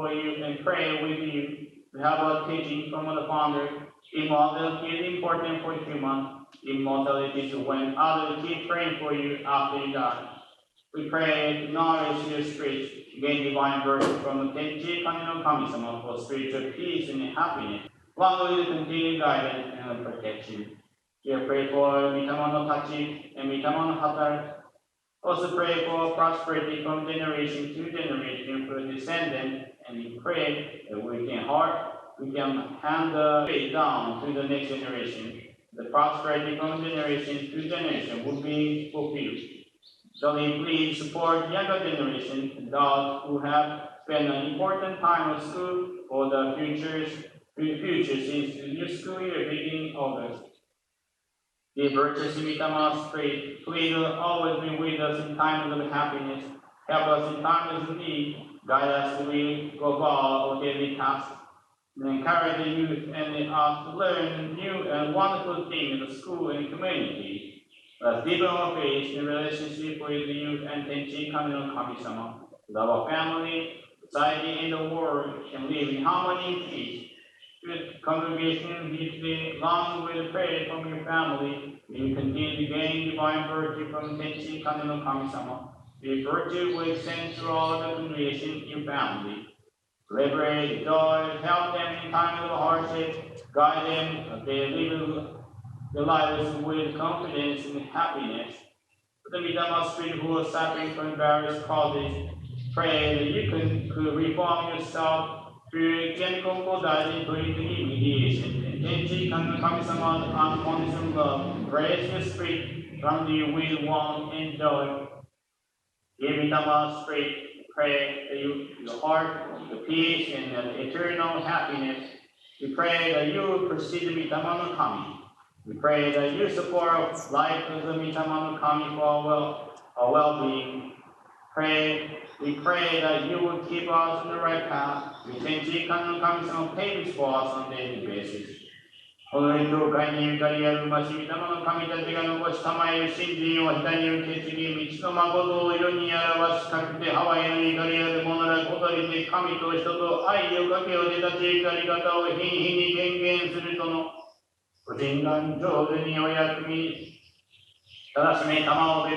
for you and pray with you. We have a teaching from the founder. Immortality is important for human. Immortality is when others keep praying for you after you die. We pray to nourish your spirit, gain divine virtue from the Tenchi Kami no Kami-sama for spiritual peace and happiness, along with the continued guidance and protection. We pray for Mitama no Tachi and Mitama no Hatari. Also pray for prosperity from generation to generation for descendants, and we pray that we can hand the faith down to the next generation. The prosperity from generation to generation will be fulfilled. So we please support younger generation and those who have spent an important time at school for the future since the new school year beginning August. The virtuous Mitama spirit, please always be with us in times of happiness. Help us in times of need. Guide us as we go about our daily tasks. And encourage the youth and us to learn new and wonderful things in the school and community. Let's deepen our faith in relationship with the youth and Tenchi Kami no Kami-sama. That our family, society, and the world can live in harmony and peace. Good congregation, deeply along with prayer from your family, you continue to gain divine virtue from Tenchi Kami no Kami-sama. The virtue will extend throughout the congregation, your family. Liberate, joy, help them in times of hardship, guide them as they live their lives with confidence and happiness. For the Mitama spirit who are suffering from various causes, pray that you could reform yourself through Konko Daijin to Ikigami mediation. And Tenchi Kami-sama's unconditional love, raise your spirit from the with warmth and joy. Give Mitama spirit, pray that your heart, the peace, and the eternal happiness. We pray that you will proceed to Mitama no Kami. We pray that you support life as a Mitama no Kami for our well-being. We pray that you will keep us on the right path. We Tenchi Kami no Kami-sama paves for us on a daily basis. この教会にゆかりあるましみ霊の神たちが残したまえる信心を左に受け継ぎ、道の誠を世に表しかけてハワイのゆかりある者らことりで神と人と愛をかけを出たちゆかり方を日に日に宣言するとのご神願上手にお役にただしめ玉をで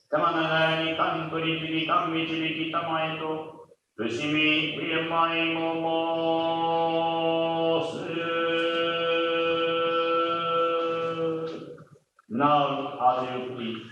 玉ながらに勘取り次ぎ勘導き玉へと伏しみ敬いも申す。Now, as you please.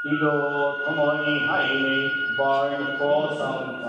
Ido tomoni haile bar for sound.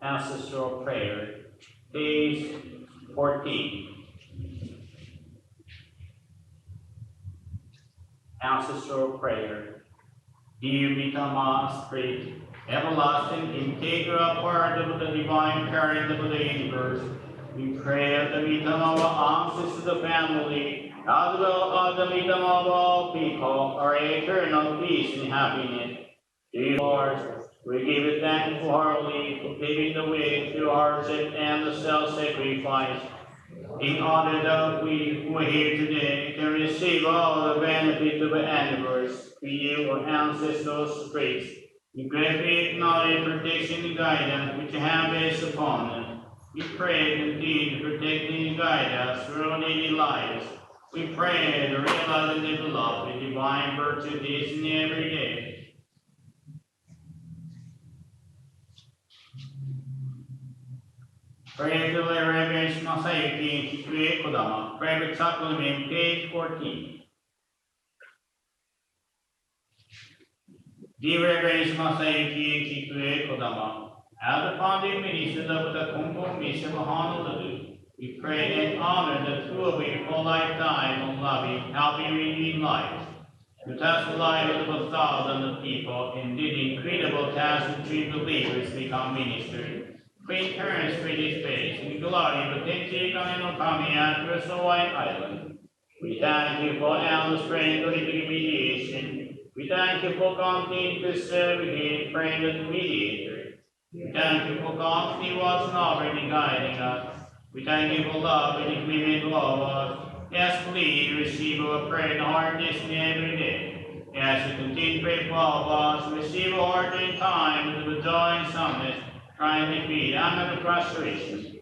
Ancestral prayer, days 14. Ancestral prayer. You become a spirit, everlasting, integral part of the divine parent of the universe. We pray that the wisdom of our ancestors, the family, as well as the wisdom of all people, are eternal peace and happiness. Dear Lord, we give you thanks heartily for paving the way through hardship and the self-sacrifice, in order that we who are here today can receive all the benefits of the universe. We you, our ancestors' praise. We gratefully acknowledge protection and guidance which you have based upon us. We pray continue to protect and guide us through our daily lives. We pray to realize and develop the divine virtue this and every day. Pray to the Reverend Masayuki Kikue Kodama, Private Supplement, page 14. Dear Reverend Masayuki Kikue Kodama, as the founding minister of the Konko mission of Honolulu, we pray and honor the two of you for a lifetime of loving, helping, redeeming lives. You touch the lives of thousands of people and did incredible tasks to treat believers become ministers. Queen Parents for this space, in glory of the Tenchi no Kami at Hawaiian Island. We thank you for endless praying for mediation. We thank you for continuing to serve in praying as mediator. We thank you for constantly watching over and guiding us. We thank you for love and commitment to all of us. Yes, please receive our prayer in heart this and every day. As you continue to pray for all of us, receive our heart in time with joy and soundness, trying to defeat under frustration.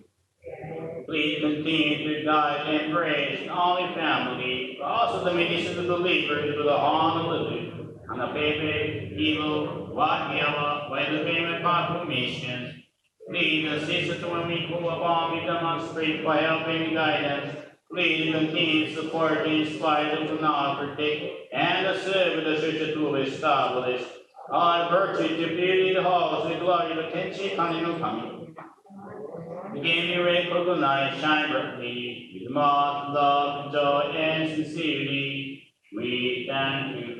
Please continue to guide and praise the only family, but also the ministers of the believers of the Honolulu, and the Pepe, Evil, Wahiawa, by the payment proclamations. Please assist us when we call upon we demonstrate for helping and guidance. Please continue to support and inspire them to now protect and to serve the church to establish. Our virtue to beauty the halls with glory of Tenchi Kani no Kami. Begin your recognize, shine brightly, with much love, joy, and sincerity. We thank you.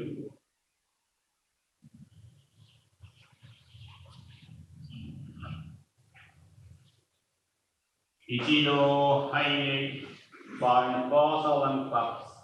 一度入り、by Basel and Fox.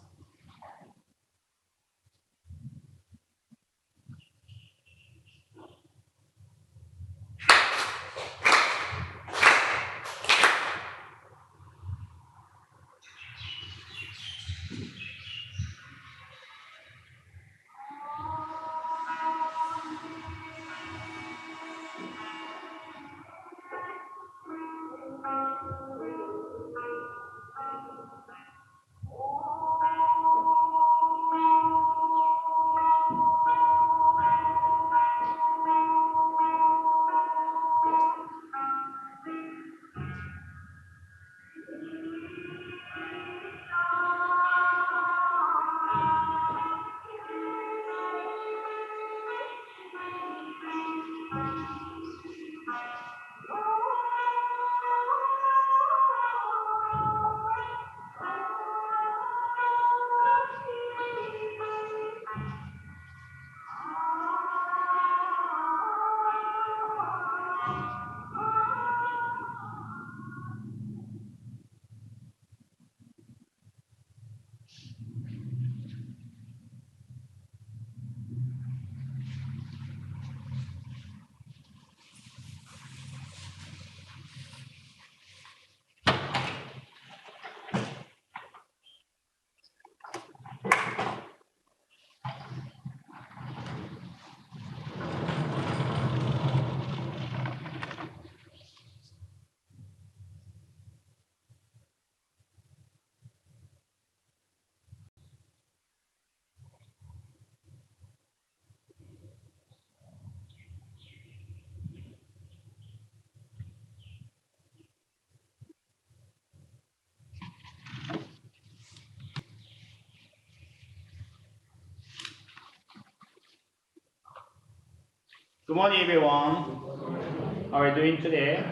Good morning, everyone. are we doing today?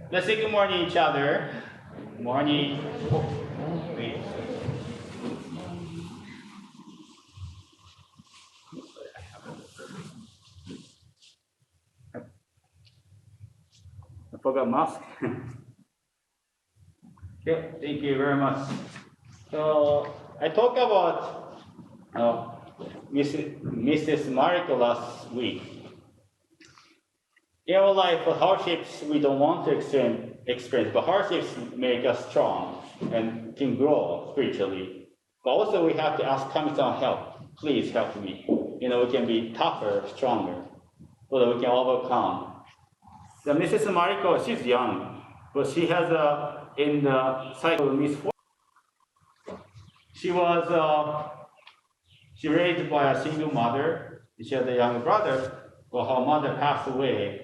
Let's say good morning each other. Morning. Wait. I forgot mask. Okay, thank you very much. So I talked about Mrs. Mariko last week. In our life, hardships we don't want to experience, but hardships make us strong and can grow spiritually. But also we have to ask Kami-san help. Please help me. We can be tougher, stronger, so that we can overcome. The Mrs. Mariko, she's young, but she has in the cycle of misfortune. She raised by a single mother. She had a younger brother, but her mother passed away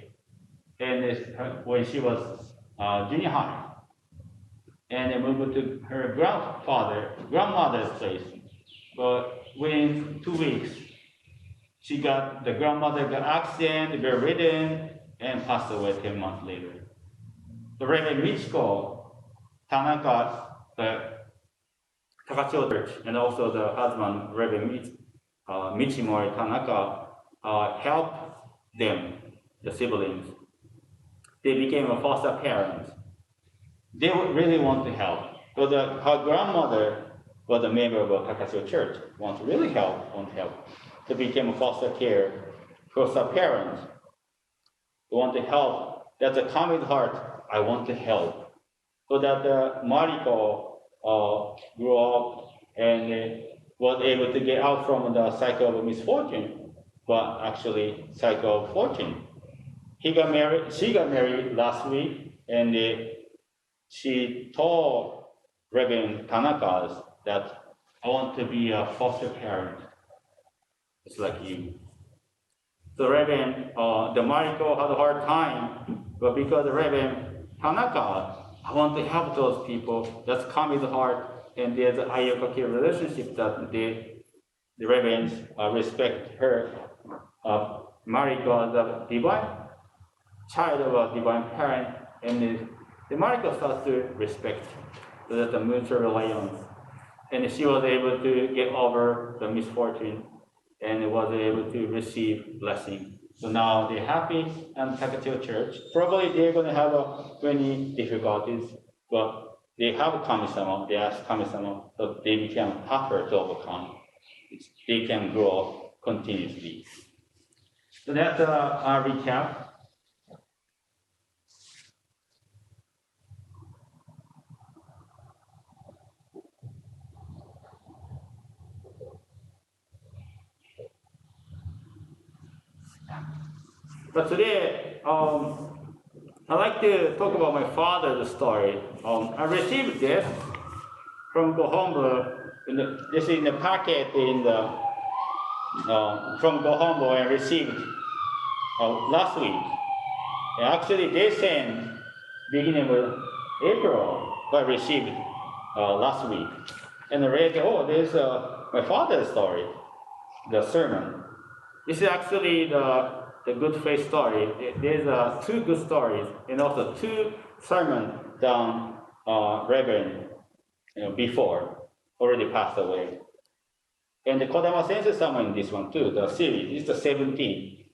when she was junior high, and they moved to her grandmother's place. But within 2 weeks, the grandmother got accident, bedridden, and passed away 10 months later. The Reverend Michiko Tanaka, the Takachio Church, and also the husband, Reverend Michimori Tanaka, helped them, the siblings. They became a foster parents. They would really want to help. But her grandmother was a member of a Takachio Church, want to help. They became a foster parents. They want to help. That's a common heart. I want to help. So that Mariko grew up and was able to get out from the cycle of misfortune, but actually cycle of fortune. She got married last week, and she told Reverend Tanaka that I want to be a foster parent, just like you. So Reverend, the Mariko had a hard time, but because of Reverend Tanaka, I want to help those people. That's Kami's heart, and there's an ayokaki relationship that the Reverends respect her. Mariko as a divine child of a divine parent, and the Mariko starts to respect. So that's a mutual reliance. And she was able to get over the misfortune and was able to receive blessing. So now they're happy and Takachio Church. Probably they're going to have many difficulties, but they have Kami-sama, they ask Kami-sama, so they become tougher to overcome. They can grow continuously. So that's a recap. But today, I'd like to talk about my father's story. I received this from Gohombo. This is in the packet from Gohombo I received last week. And actually, they sent beginning of April, but I received last week. And I read, there's my father's story, the sermon. This is actually the good faith story. There's two good stories and also two sermons done Reverend before, already passed away. And the Kodama Sensei sermon in this one too, the series, is the 17th.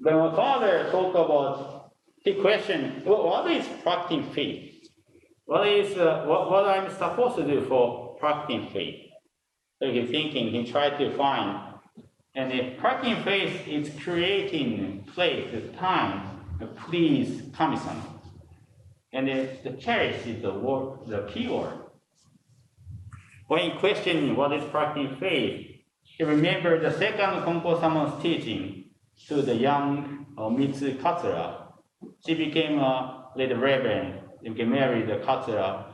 But my father talked about, he questioned, what is practicing faith? What I'm supposed to do for practicing faith? So he's thinking, he tried to find. And if practicing faith is creating place, time, please Kami-sama. And if the cherish is the key word. When questioning what is practicing faith, he remembered the second Konko-sama's teaching to the young Mitsu Katsura. She became a little reverend and married Katsura,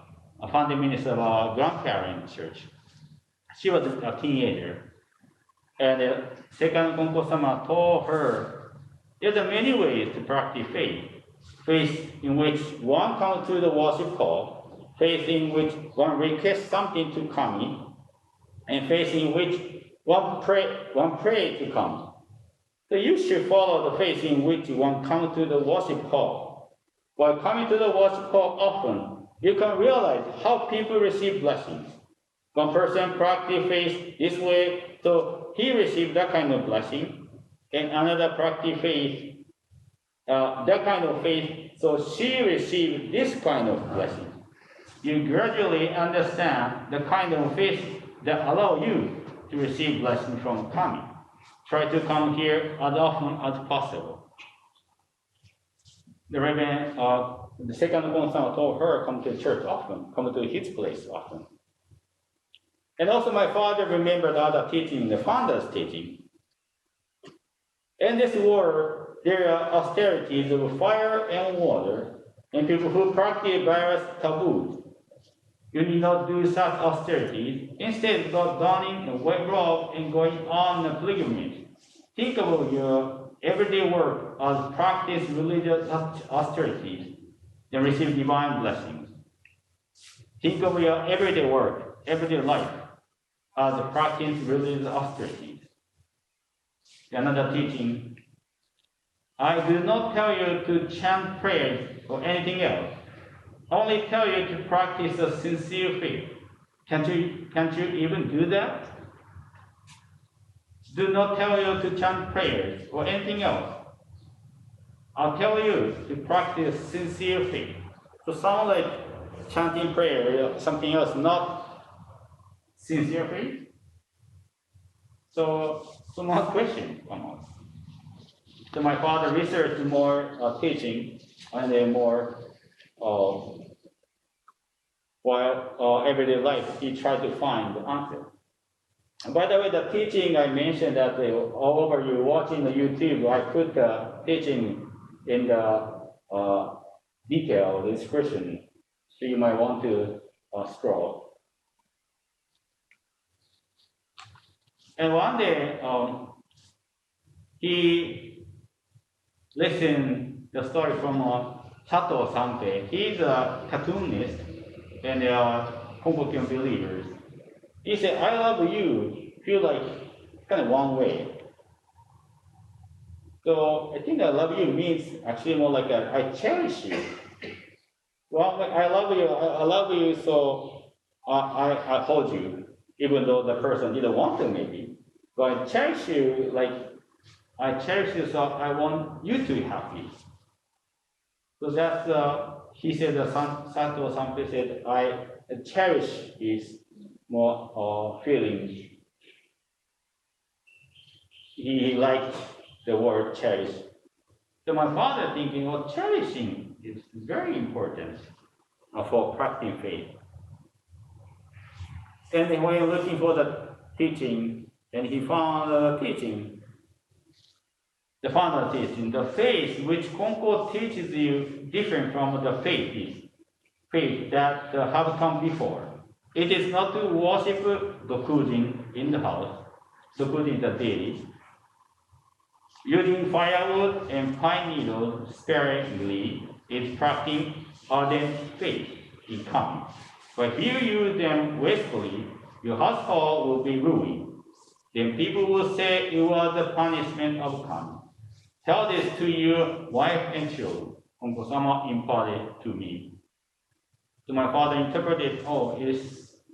a founding minister of our grandparent church. She was a teenager. And the second Konko-sama told her, there's many ways to practice faith. Faith in which one comes to the worship call, faith in which one requests something to Kami, and faith in which one pray to come. So you should follow the faith in which one comes to the worship hall. While coming to the worship hall often, you can realize how people receive blessings. One person practiced faith this way, so he received that kind of blessing, and another practiced faith, that kind of faith, so she received this kind of blessing. You gradually understand the kind of faith that allow you to receive blessing from Kami. Try to come here as often as possible. The Reverend, the second Konsan told her, come to church often, come to his place often. And also my father remembered other teaching, the founder's teaching. In this world, there are austerities of fire and water, and people who practice various taboos. You need not do such austerities. Instead, go donning a white robe and going on a pilgrimage. Think of your everyday work as practice religious austerities and receive divine blessings. Think of your everyday work, everyday life, as practice religious austerities. Another teaching, I do not tell you to chant prayers or anything else. Only tell you to practice a sincere faith. Can't you even do that? Do not tell you to chant prayers or anything else. I'll tell you to practice sincere faith. So sound like chanting prayer or something else, not sincere faith? So more question come on. So my father researched more teaching and then more while everyday life he tried to find the answer. And by the way, the teaching I mentioned that all over you watching the YouTube, I put the teaching in the detail description, so you might want to scroll. And one day, he listened the story from Sato Sanpei. He's a cartoonist and they are Konko believers. He said, I love you, feel like kind of one way. So I think I love you means actually more like I cherish you. Well, like, I love you, so I hold you, even though the person didn't want to maybe. But I cherish you, like I cherish you, so I want you to be happy. So that's, he said, Sato Sanpei said, I cherish is more feeling. He liked the word cherish. So my father thinking, well, cherishing is very important for practicing faith. And then when you're looking for the teaching, and he found the teaching, the final teaching, the faith which Konko teaches you different from the faith that have come before. It is not to worship Dokujin in the house, Dokujin the deity, using firewood and pine needles sparingly is practicing ardent faith in Kami. But if you use them wastefully, your household will be ruined. Then people will say it was the punishment of Kami. Tell this to your wife and children. Konko-sama imparted to me. So my father interpreted,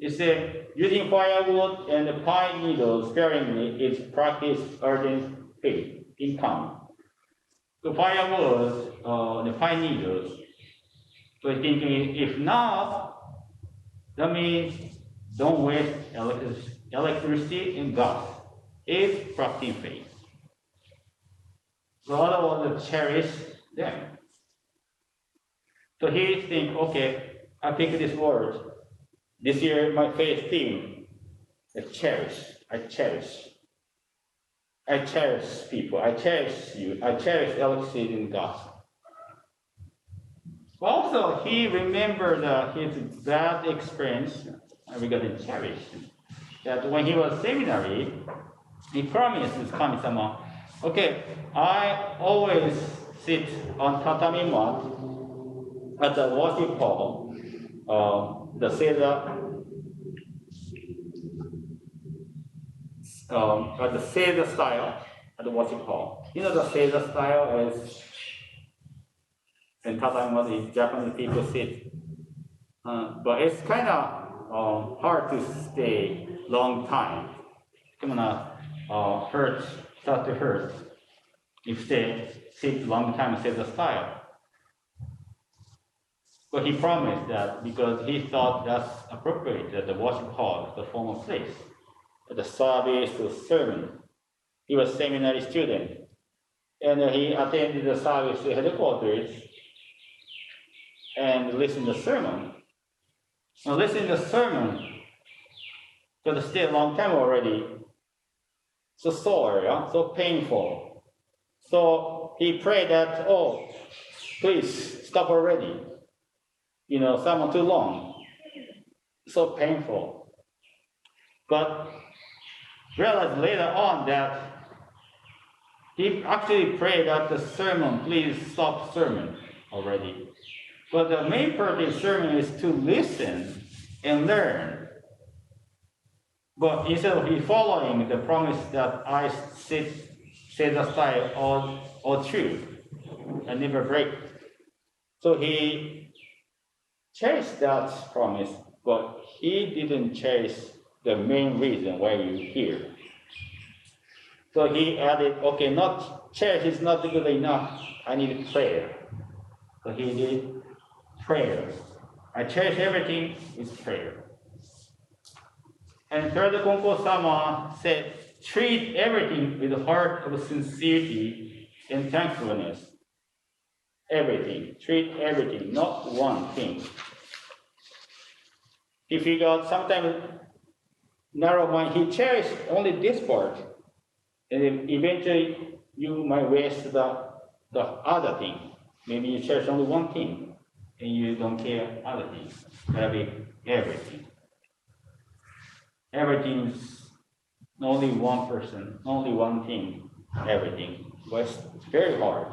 it said, using firewood and pine needles sparingly is practice ardent faith in Kami. So firewood, the pine needles. So I'm thinking, if not, that means don't waste electricity and gas. It's practicing faith. So I want to cherish them. So he think, okay, I pick this word. This year, my faith theme, I cherish. I cherish people. I cherish you. I cherish electricity and gas. Also, he remembered his bad experience regarding cherish. That when he was seminary, he promised his Kami-sama, okay, I always sit on tatami mat at the worship hall, the Seder, at the Seder style, at the worship hall. You know the Seiza style is in Tadaima, the Japanese people sit. But it's kind of hard to stay long time. It's gonna start to hurt if they sit long time Seiza style. But he promised that because he thought that's appropriate, that the worship hall is the formal place, the service, the sermon. He was a seminary student, and he attended the service headquarters and listened to the sermon. Now listening to the sermon, because stay a long time already, so sore, so painful. So he prayed that, oh, please stop already. Someone too long. So painful. But realized later on that he actually prayed that the sermon, please stop sermon already. But the main purpose of sermon is to listen and learn. But instead of he following the promise that I say the style all true and never break. So he chased that promise, but he didn't chase the main reason why you're here. So he added, okay, not church is not good enough. I need prayer. So he did prayer. I cherish everything is prayer. And third Konko-sama said, treat everything with a heart of sincerity and thankfulness. Everything. Treat everything, not one thing. He figured sometimes narrow mind, he cherished only this part. And then eventually you might waste the other thing. Maybe you cherish only one thing and you don't care other things. That'll be everything. Everything is only one person, only one thing, everything. But it's very hard.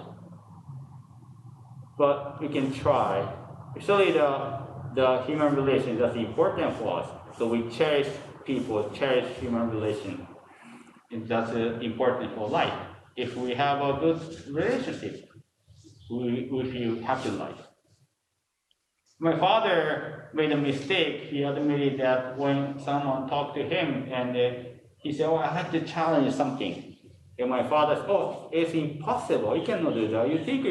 But we can try. Especially the human relations, that's important for us. So we cherish people, cherish human relations. And that's important for life. If we have a good relationship, we feel happy life. My father made a mistake. He admitted that when someone talked to him and he said, oh, I have to challenge something. And my father said, oh, it's impossible. You cannot do that. You think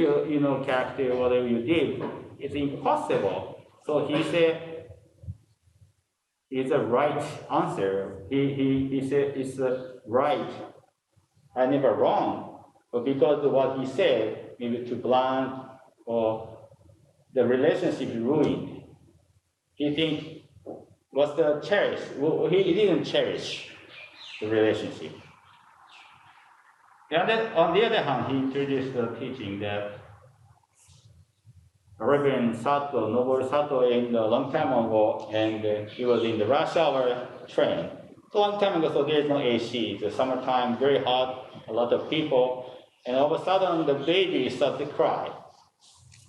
character, whatever you did, it's impossible. So he said, it's a right answer. He said it's right. I never wrong. But because of what he said, maybe too blunt or the relationship ruined. He think what's the cherish? Well, he didn't cherish the relationship. And then, on the other hand, he introduced the teaching that Reverend Sato, Noboru Sato, in a long time ago, and he was in the rush hour train. So long time ago, so there's no AC. It's summertime, very hot, a lot of people, and all of a sudden the baby started to cry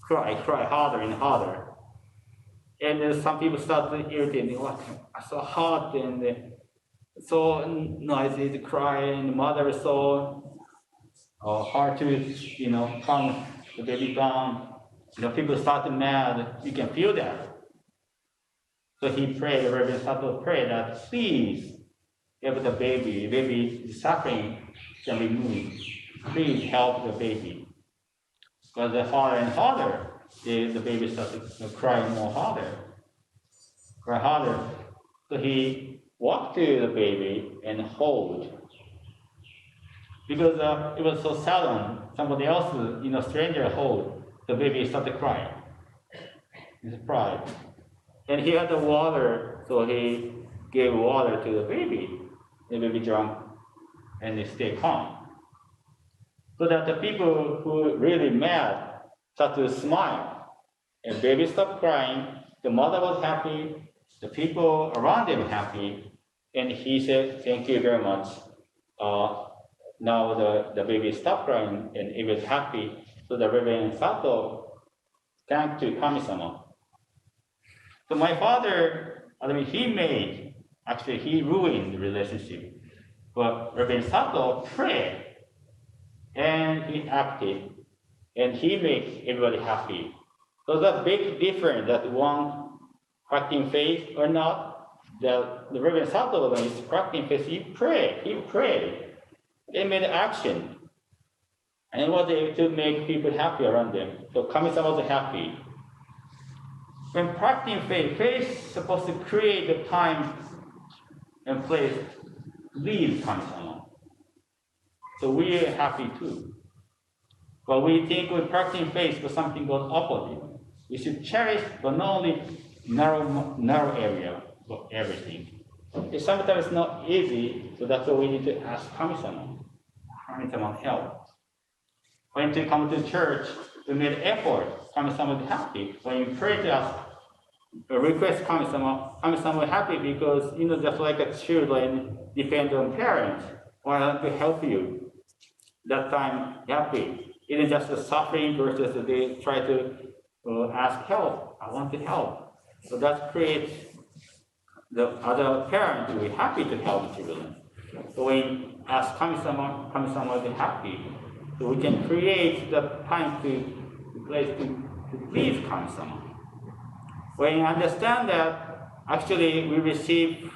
harder and harder. And then some people started irritating, what, so hot and so noisy to cry, and the mother is so hard to, calm the baby down. People started mad. You can feel that. So he prayed, Reverend Sato prayed that please, if the baby is suffering, can be moved. Please help the baby. Because the harder and harder, the baby started crying more harder. Cry harder. So he walked to the baby and hold. Because it was so sudden, somebody else, stranger hold. The baby started crying. He's pride. And he had the water, so he gave water to the baby. The baby drank and they stayed calm. So that the people who were really mad started to smile. And baby stopped crying. The mother was happy. The people around them happy. And he said, thank you very much. Now the baby stopped crying and he was happy. So the Reverend Sato thanked to Kami-sama. So my father, he ruined the relationship. But Reverend Sato prayed and he's active, and he makes everybody happy. So the big difference that one practicing faith or not, the Reverend Sato is practicing faith, he prayed, they made action, and was able to make people happy around them. So Kami-sama was happy. When practicing faith, faith is supposed to create the time and place to leave Kami-sama. So we are happy too. But we think we're practicing faith for something called opposite. We should cherish, but not only narrow area for everything. It's sometimes not easy, so that's why we need to ask Kami-sama help. When you come to church, we made effort. Kami-sama is happy. When you pray to us, request Kami-sama is happy because, just like a children depend on parents, want to help you. That time, happy. It is just the suffering versus they try to ask help. I want to help. So that creates the other parent to be happy to help children. So when we ask Kami-sama is happy. So we can create the time the place to please Kami-sama. When you understand that, actually we receive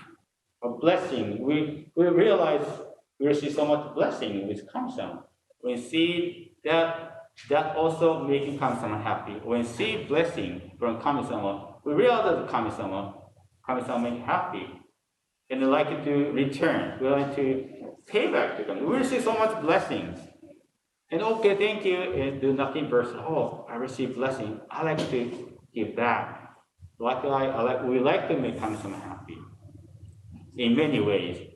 a blessing. We realize we receive so much blessing with Kami-sama. When you see that also making Kami-sama happy. When you see blessing from Kami-sama, we realize that Kami-sama is happy. And we like to return. We like to pay back to Kami. We receive so much blessings. And okay, thank you, and do nothing versus, I received blessing. I like to give back. We like to make Kami-sama happy in many ways.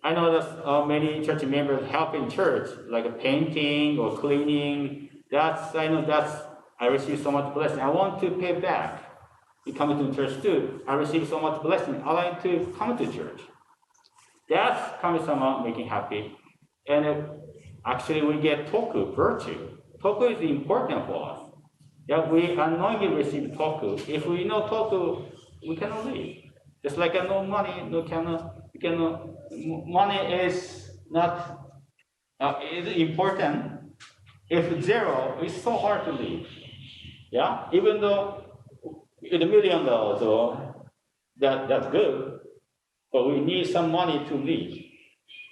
I know that many church members help in church, like painting or cleaning. I receive so much blessing. I want to pay back. You come to church too. I receive so much blessing. I like to come to church. That's Kami-sama making happy. And actually we get toku, virtue. Toku is important for us. Yeah, we unknowingly receive toku. If we know toku, we cannot live. Just like no money, money is not is important. If zero, it's so hard to live. Yeah, even though with $1 million, that's good, but we need some money to live.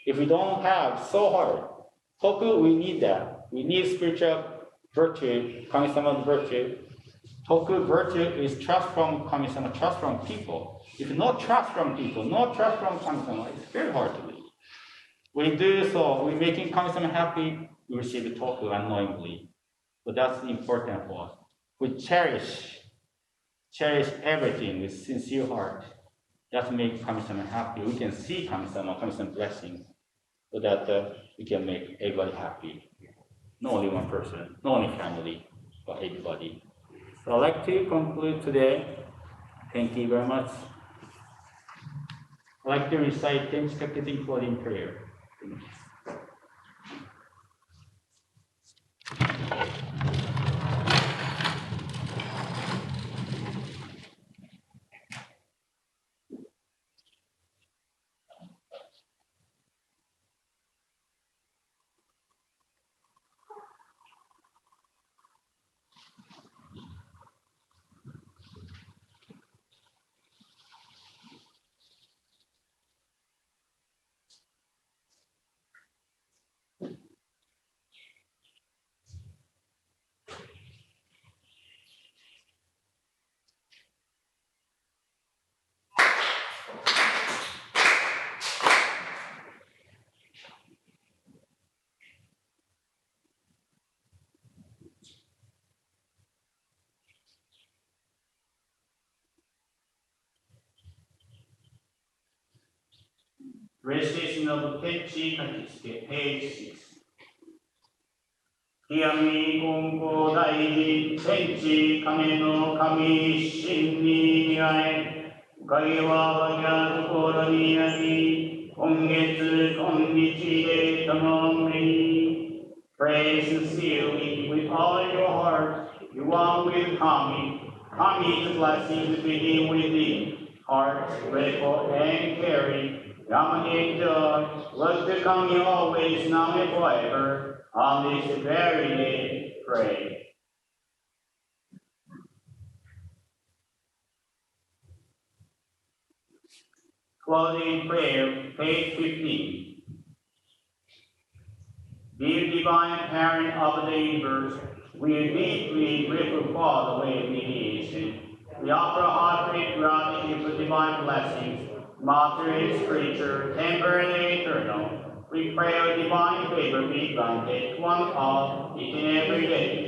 If we don't have, so hard. Toku, we need that. We need spiritual virtue, Kami-sama virtue. Toku virtue is trust from Kami-sama, trust from people. If no trust from people, no trust from Kami-sama, it's very hard to live. We do so, we're making Kami-sama happy, we receive the toku unknowingly. But that's important for us. We cherish everything with sincere heart. That makes Kami-sama happy. We can see Kami-sama blessing, so that we can make everybody happy. Not only one person, not only family, but everybody. So I'd like to conclude today. Thank you very much. I'd like to recite 10 Successive closing prayer. Recitation of Techi Kachisuke, page 6. Ikigami Konko Daijin Techi Kame no Kami Shin ni Niae Ukai wa waja tokoro ni ari Kongetsu konnichi de tamamri. Pray sincerely with all your heart. You want with Kami. Kami is the blessing to begin within. Heart, grateful and caring. Yamani joy, was to come always, now and forever. On this very day, pray. Closing prayer, page 15. Dear divine parent of the universe, we are deeply grateful for the way of mediation. We offer heartfelt gratitude for divine blessings, material, spiritual, temporary, and eternal. We pray our divine favor be granted to one all each and every day.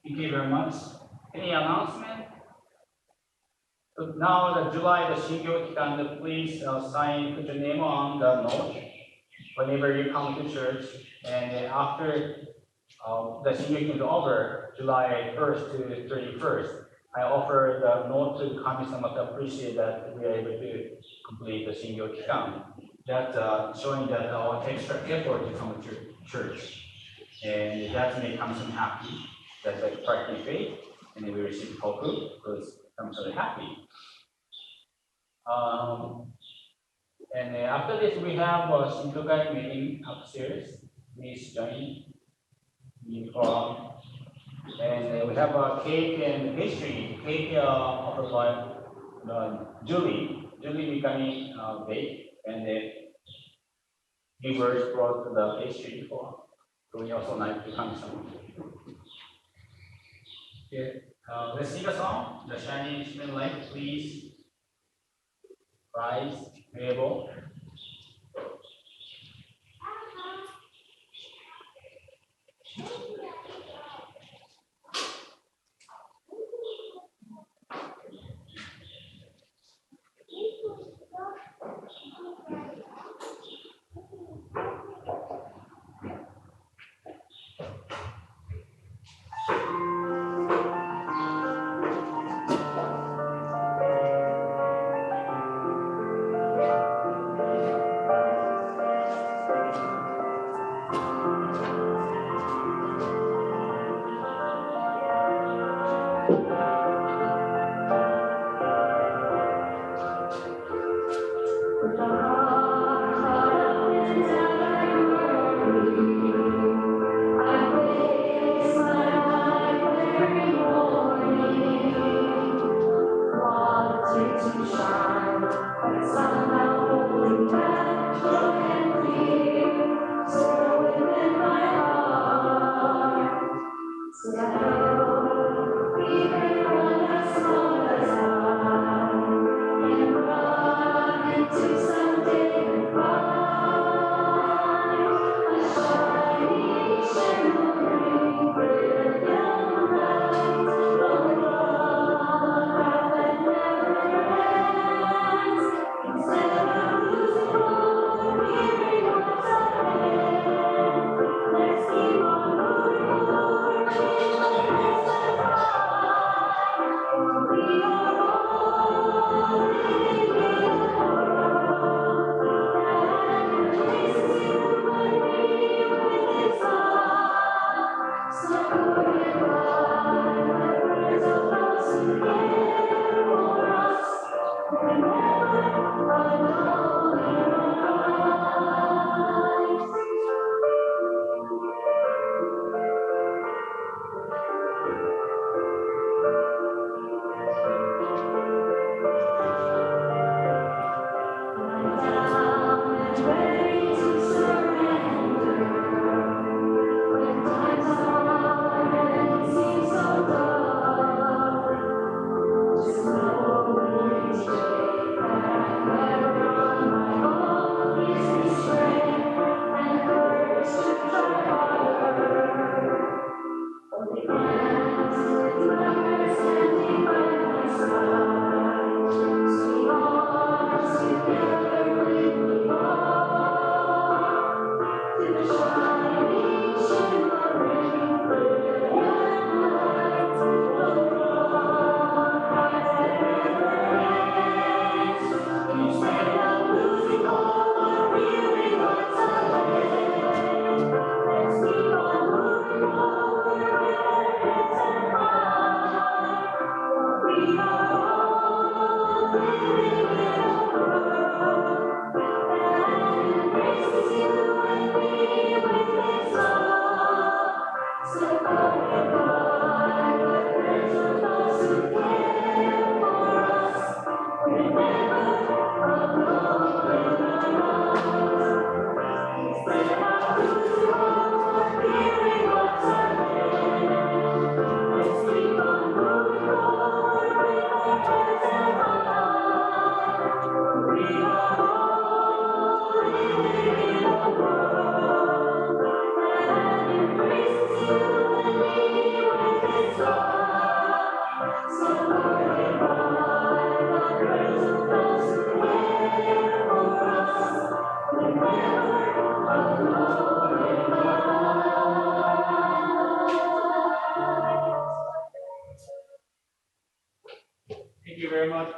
Thank you very much. Any announcement? So now, the July, the Shingyo Kikan, please sign, put your name on the note whenever you come to church. And then after the Shingyo is over, July 1st to 31st, I offer the note to Kami-sama to appreciate that we are able to complete the Shingyo Kikan. That's showing that our extra effort to come to church. And that makes Kami-sama happy. That's like practicing faith, and then we receive koku because I'm so happy. And after this, we have a Shintokai meeting upstairs. Please join me for. And we have a cake and pastry. Cake offered by Julie. Julie becoming bake, and then givers brought the pastry before. So we also like to come some. Okay, let's sing a song. The shining instrument light, please. Rise, able.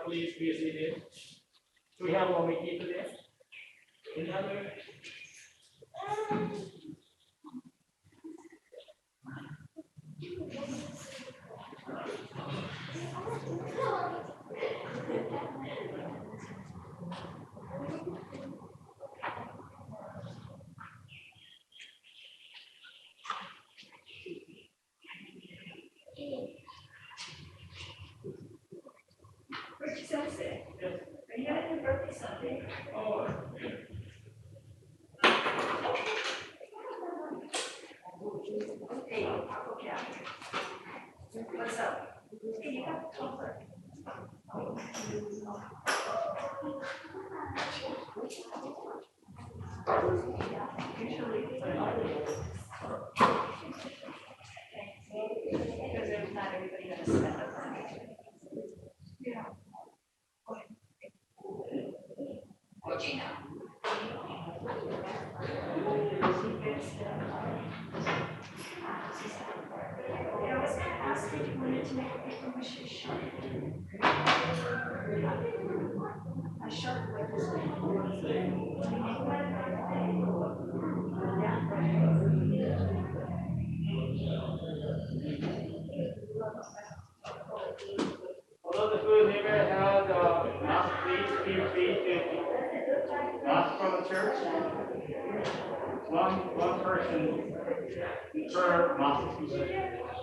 please be seated. Do we have a meeting today? Any other? Sensei, are you having your birthday Sunday? Oh. Hey, Uncle Cap. What's up? Hey, you got the tumbler. Usually, because there's not everybody gonna spend the money. Yeah. Gina. Yeah, I was gonna ask if you wanted to make a paper mache shark. A shark like this. Although the food never had mass feed mass from the church, one person per mass feed.